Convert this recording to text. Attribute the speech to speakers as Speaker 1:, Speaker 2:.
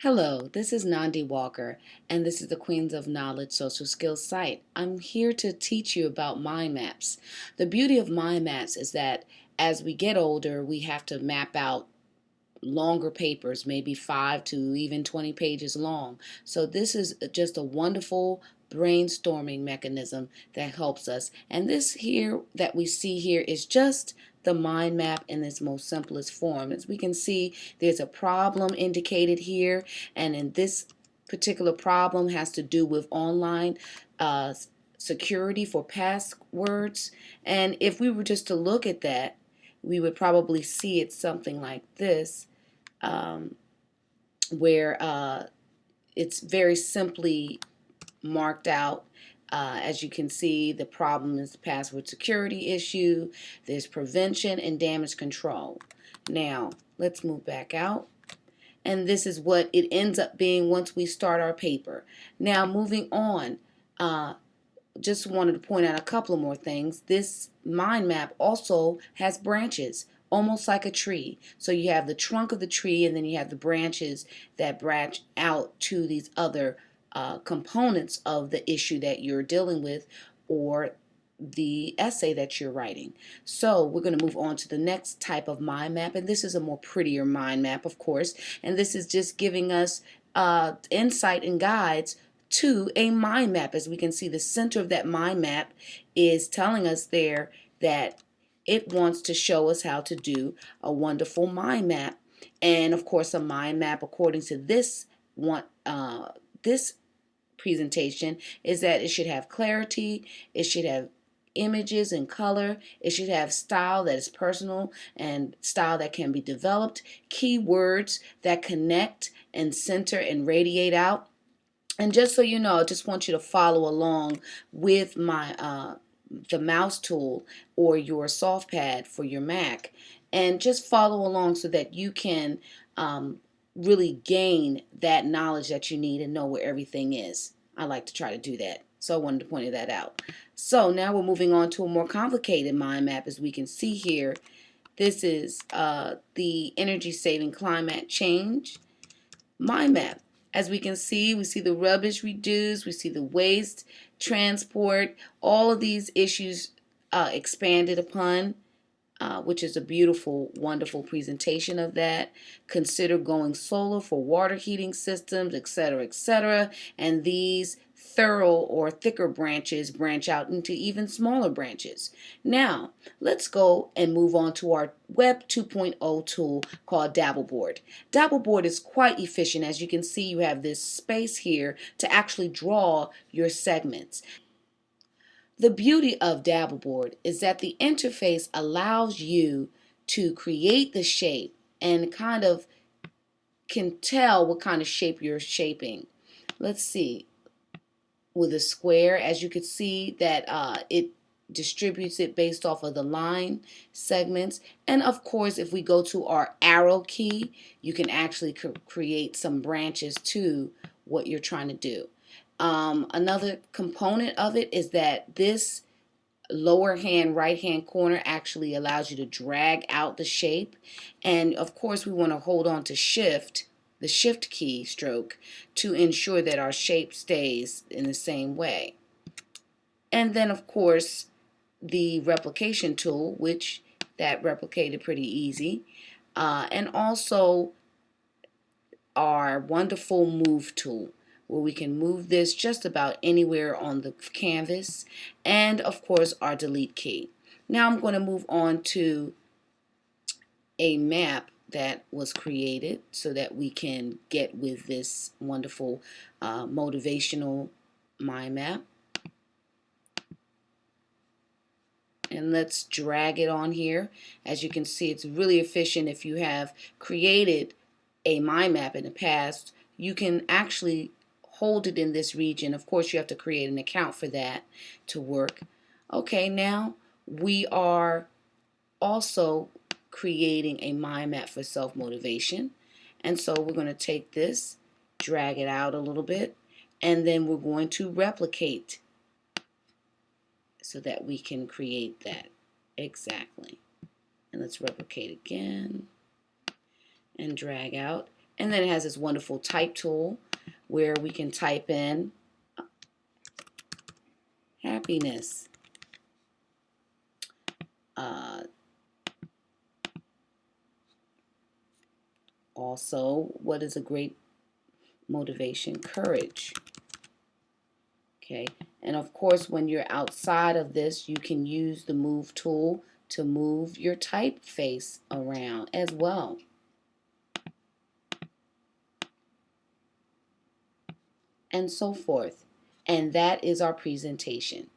Speaker 1: Hello, this is Nandi Walker, and this is the Queens of Knowledge Social Skills site. I'm here to teach you about mind maps. The beauty of mind maps is that as we get older, we have to map out longer papers, maybe 5 to even 20 pages long. So this is just a wonderful brainstorming mechanism that helps us. And this here that we see here is just the mind map in its most simplest form. As we can see, there's a problem indicated here, and in this particular problem has to do with online security for passwords. And if we were just to look at that, we would probably see it something like this, where it's very simply marked out. As you can see, the problem is the password security issue. There's prevention and damage control. Now, let's move back out. And this is what it ends up being once we start our paper. Now, moving on, just wanted to point out a couple of more things. This mind map also has branches, almost like a tree. So you have the trunk of the tree, and then you have the branches that branch out to these other components of the issue that you're dealing with, or the essay that you're writing. So we're going to move on to the next type of mind map, and this is a more prettier mind map, of course, and this is just giving us insight and guides to a mind map. As we can see, the center of that mind map is telling us there that it wants to show us how to do a wonderful mind map. And of course, a mind map, according to this one, this presentation, is that it should have clarity, it should have images and color, it should have style that is personal and style that can be developed, keywords that connect and center and radiate out. And just so you know, I just want you to follow along with my the mouse tool or your soft pad for your Mac, and just follow along so that you can really gain that knowledge that you need and know where everything is. I like to try to do that, so I wanted to point that out. So now we're moving on to a more complicated mind map. As we can see here, this is the energy saving climate change mind map. As we can see, we see the rubbish reduced, we see the waste, transport, all of these issues expanded upon, which is a beautiful, wonderful presentation of that. Consider going solar for water heating systems, etc., etc. And these thorough or thicker branches branch out into even smaller branches. Now, let's go and move on to our Web 2.0 tool called Dabbleboard. Dabbleboard is quite efficient. As you can see, you have this space here to actually draw your segments. The beauty of Dabbleboard is that the interface allows you to create the shape and kind of can tell what kind of shape you're shaping. Let's see. With a square, as you can see that it distributes it based off of the line segments. And of course, if we go to our arrow key, you can actually create some branches to what you're trying to do. Another component of it is that this lower hand right hand corner actually allows you to drag out the shape, and of course we want to hold on to shift, the shift key stroke, to ensure that our shape stays in the same way. And then of course the replication tool, which that replicated pretty easy, and also our wonderful move tool, where we can move this just about anywhere on the canvas, and of course our delete key. Now I'm going to move on to a map that was created so that we can get with this wonderful motivational mind map. And let's drag it on here. As you can see, it's really efficient. If you have created a mind map in the past, you can actually hold it in this region. Of course, you have to create an account for that to work. Okay, now we are also creating a mind map for self-motivation. And so we're going to take this, drag it out a little bit, and then we're going to replicate so that we can create that exactly. And let's replicate again and drag out. And then it has this wonderful type tool where we can type in happiness. Also, what is a great motivation? Courage. Okay, and of course, when you're outside of this, you can use the move tool to move your typeface around as well. And so forth. And that is our presentation.